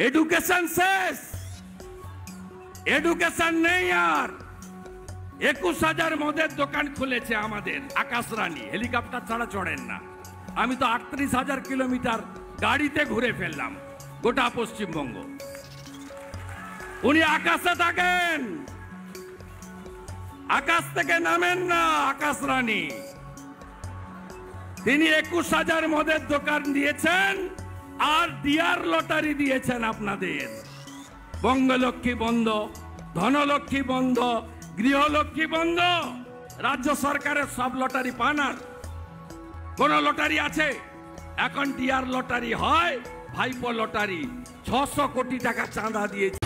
Education শেষ, education নেই আর। 21,000 মদের দোকান খুলেছে আমাদের আকাশ রানী, হেলিকপ্টার ছাড়া চড়েন না। আমি তো 38,000 কিলোমিটার গাড়িতে ঘুরে ফেললাম গোটা পশ্চিমবঙ্গ। উনি আকাশে থাকেন, আকাশ থেকে নামেন না। আকাশ রানী তিনি 21,000 মদের দোকান দিয়েছেন আর ডিয়ার লটারি দিয়েছেন আপনাদের। বঙ্গলক্ষ্মী বন্ধ, ধনলক্ষ্মী বন্ধ, গৃহলক্ষ্মী বন্ধ। রাজ্য সরকারের সব লটারি পান আর কোন লটারি আছে? এখন ডিয়ার লটারি হয়, ভাইপো লটারি। 600 কোটি টাকা চাঁদা দিয়েছে।